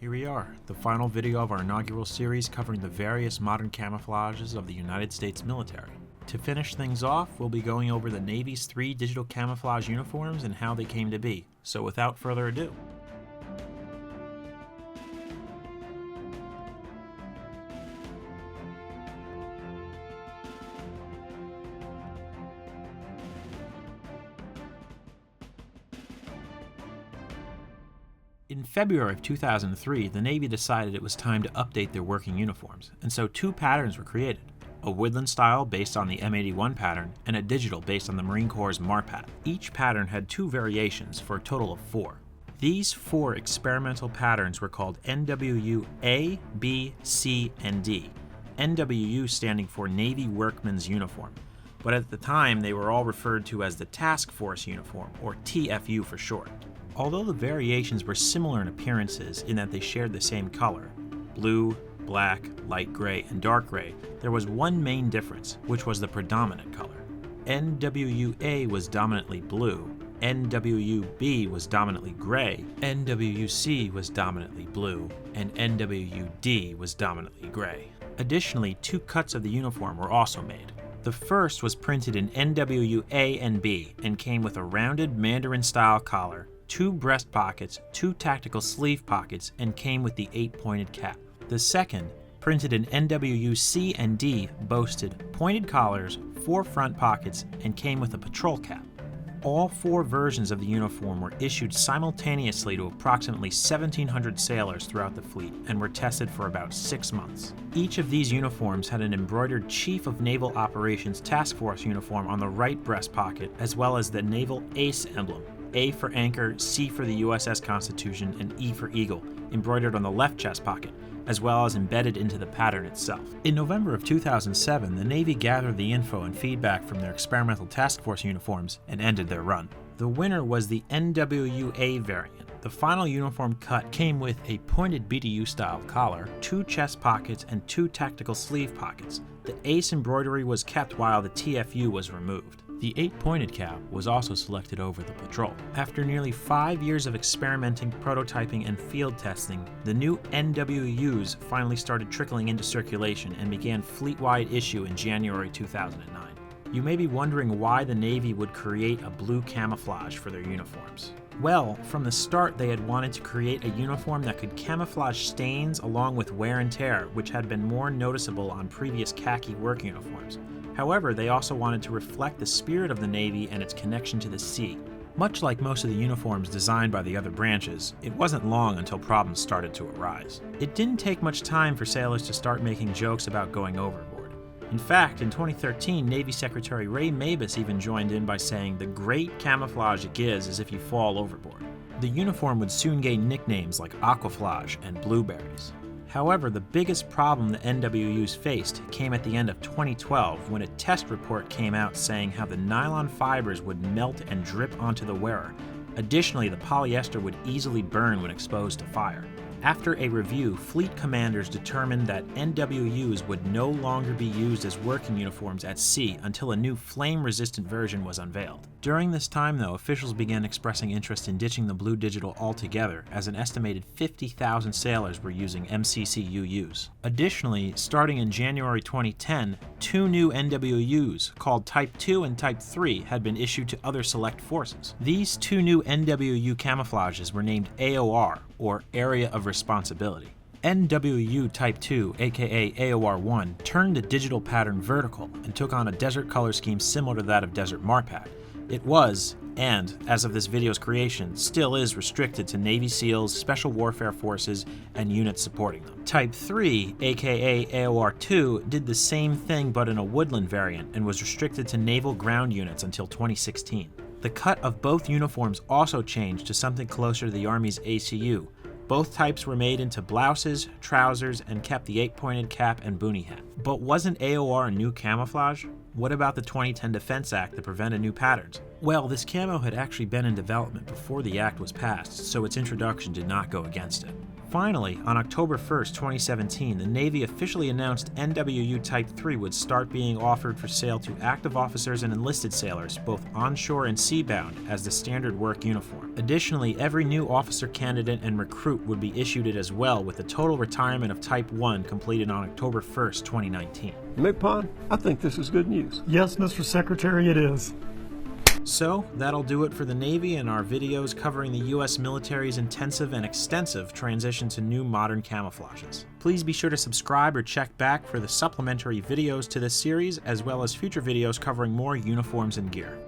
Here we are, the final video of our inaugural series covering the various modern camouflages of the United States military. To finish things off, we'll be going over the Navy's 3 digital camouflage uniforms and how they came to be. So without further ado. In February of 2003, the Navy decided it was time to update their working uniforms, and so 2 patterns were created, a woodland style based on the M81 pattern and a digital based on the Marine Corps' MARPAT. Each pattern had 2 variations for a total of 4. These 4 experimental patterns were called NWU A, B, C, and D, NWU standing for Navy Workman's Uniform, but at the time they were all referred to as the Taskforce Uniform, or TFU for short. Although the variations were similar in appearances in that they shared the same color, blue, black, light gray, and dark gray, there was one main difference, which was the predominant color. NWU-A was dominantly blue, NWU-B was dominantly gray, NWU-C was dominantly blue, and NWU-D was dominantly gray. Additionally, 2 cuts of the uniform were also made. The first was printed in NWU-A and B and came with a rounded Mandarin-style collar, 2 breast pockets, 2 tactical sleeve pockets, and came with the 8-pointed cap. The second, printed in NWU C and D, boasted pointed collars, 4 front pockets, and came with a patrol cap. All 4 versions of the uniform were issued simultaneously to approximately 1,700 sailors throughout the fleet and were tested for about 6 months. Each of these uniforms had an embroidered Chief of Naval Operations Task Force uniform on the right breast pocket, as well as the Naval ACE emblem, A for Anchor, C for the USS Constitution, and E for Eagle, embroidered on the left chest pocket, as well as embedded into the pattern itself. In November of 2007, the Navy gathered the info and feedback from their experimental task force uniforms and ended their run. The winner was the NWU-A variant. The final uniform cut came with a pointed BDU-style collar, 2 chest pockets, and 2 tactical sleeve pockets. The ACE embroidery was kept while the TFU was removed. The 8-pointed cap was also selected over the patrol. After nearly 5 years of experimenting, prototyping, and field testing, the new NWUs finally started trickling into circulation and began fleet-wide issue in January 2009. You may be wondering why the Navy would create a blue camouflage for their uniforms. Well, from the start they had wanted to create a uniform that could camouflage stains along with wear and tear, which had been more noticeable on previous khaki work uniforms. However, they also wanted to reflect the spirit of the Navy and its connection to the sea. Much like most of the uniforms designed by the other branches, it wasn't long until problems started to arise. It didn't take much time for sailors to start making jokes about going overboard. In fact, in 2013, Navy Secretary Ray Mabus even joined in by saying, "The great camouflage it gives is if you fall overboard." The uniform would soon gain nicknames like Aquaflage and Blueberries. However, the biggest problem the NWUs faced came at the end of 2012 when a test report came out saying how the nylon fibers would melt and drip onto the wearer. Additionally, the polyester would easily burn when exposed to fire. After a review, fleet commanders determined that NWUs would no longer be used as working uniforms at sea until a new flame-resistant version was unveiled. During this time, though, officials began expressing interest in ditching the blue digital altogether, as an estimated 50,000 sailors were using MCCUUs. Additionally, starting in January 2010, 2 new NWUs, called Type II and Type III, had been issued to other select forces. These 2 new NWU camouflages were named AOR, or Area of Responsibility. NWU Type II, aka AOR I, turned the digital pattern vertical and took on a desert color scheme similar to that of Desert MARPAT. It was, and as of this video's creation, still is restricted to Navy SEALs, Special Warfare Forces, and units supporting them. Type III, aka AOR II, did the same thing but in a woodland variant and was restricted to naval ground units until 2016. The cut of both uniforms also changed to something closer to the Army's ACU. Both types were made into blouses, trousers, and kept the 8-pointed cap and boonie hat. But wasn't AOR a new camouflage? What about the 2010 Defense Act that prevented new patterns? Well, this camo had actually been in development before the act was passed, so its introduction did not go against it. Finally, on October 1st, 2017, the Navy officially announced NWU Type III would start being offered for sale to active officers and enlisted sailors, both onshore and seabound, as the standard work uniform. Additionally, every new officer candidate and recruit would be issued it as well, with the total retirement of Type I completed on October 1st, 2019. McPon, I think this is good news. Yes, Mr. Secretary, it is. So, that'll do it for the Navy and our videos covering the U.S. military's intensive and extensive transition to new modern camouflages. Please be sure to subscribe or check back for the supplementary videos to this series, as well as future videos covering more uniforms and gear.